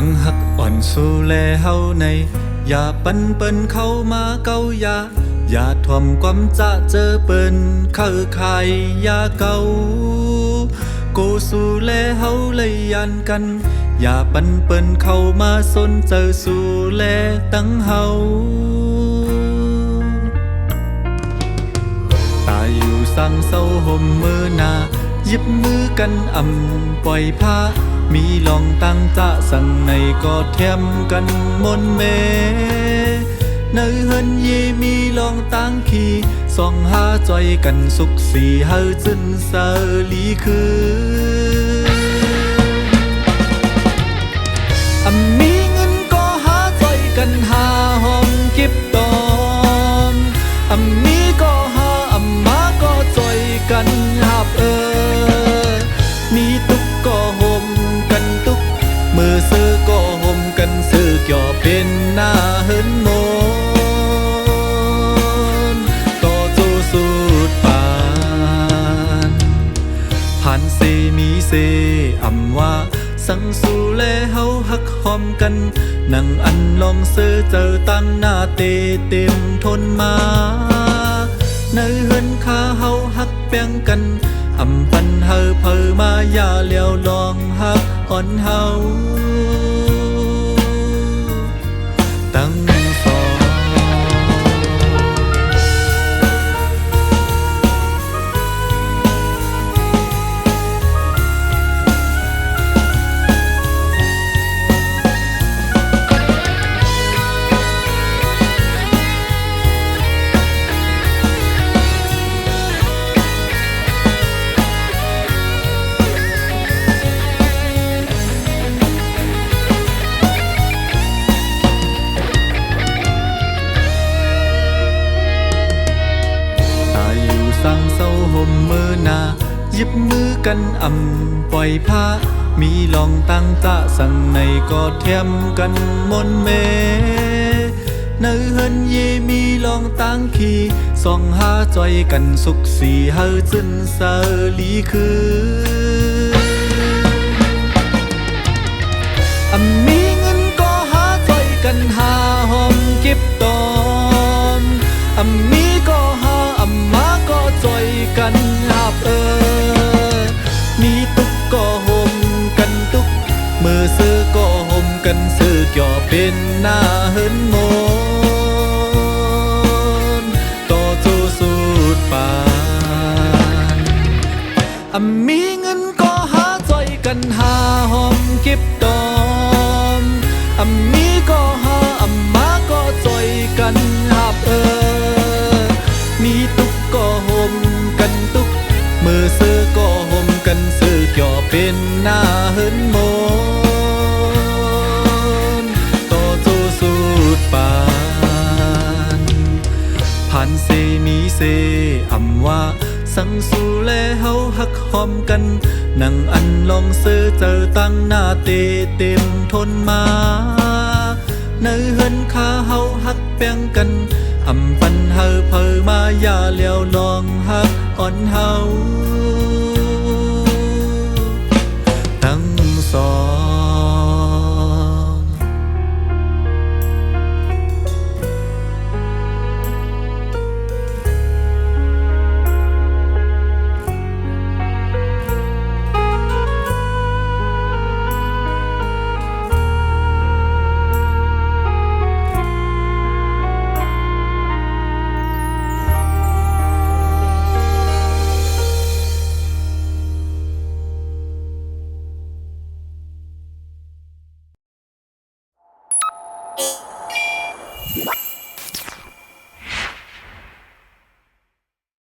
งหักอ่อนสู้แลเฮาในอย่าปันเปิ้นเข้ามาเก้าอย่าถ่วมความจะเจอเปิ้นเข้าใครอย่าเก่ากูสู้แลเฮาเลยยันกันอย่าปันเปิ้นเข้ามาสนเจอสู้แลตั้งเฮาตายอยู่สั่งเศร้าห่มมือหนาหยิบมือกันปล่อยผ้ามีลองตั้งจะสั่งในก็แถมกันมนเมในเฮินเยมีลองตั้งขี่ส่องหาจอยกันสุขสีเฮาจึนเสลีคือมีเงินก็หาจอยกันหาหอมเก็บตอมมีก็หามาก็จอยกันหับมีตุกก็ห่มกันตุกมือซื้อก็ห่มกันซื้อเกี่ยวเป็นหน้าเฮินโมนต่อโจสุดปานผ่านเซมีเซว่าสังสู่แลเฮาหักหอมกันนั่งอันลองซื้อเจอตั้งหน้าเต็มทนมาในเฮินคาเฮาหักแป้งกันปันเฮาเพอมาอย่าเลี้ยวลองหักอ่อนเฮาตั้งสองสั่งเศร้าห่มมือหนาหยิบมือกันปล่อยผ้ามีลองตั้งจะสั่งในก็แถมกันมนเมในเฮินเยมีลองตั้งขี่ส่องหาจอยกันสุขสีเฮาจึนเสลีคือมีเงินก็หาจอยกันหาหอมเก็บตอมมีก็หามาก็จอยกันหับมีตุกก็ห่มกันตุกมือซื้อก็ห่มกันซื้อเกี่ยวเป็นหน้าเฮินโมนต่อจูสุดปานมีเงินก็หาจอยกันหาหอมเก็บตอมมีก็หามาก็จอยกันหับมีตุกก็ห่มกันตุกมือซื้อก็ห่มกันซื้อเกี่ยวเป็นหน้าเฮินโมนต่อจูสุดปานผ่านเซมีเซว่าสังสู่แลเฮาหักหอมกันนั่งอันลองซื้อเจอตั้งหน้าเต็มทนมาในเฮินคาเฮาหักแป้งกันปันเฮาเพอมาอย่าเลี้ยวลองหักอ่อนเฮาตั้งสอง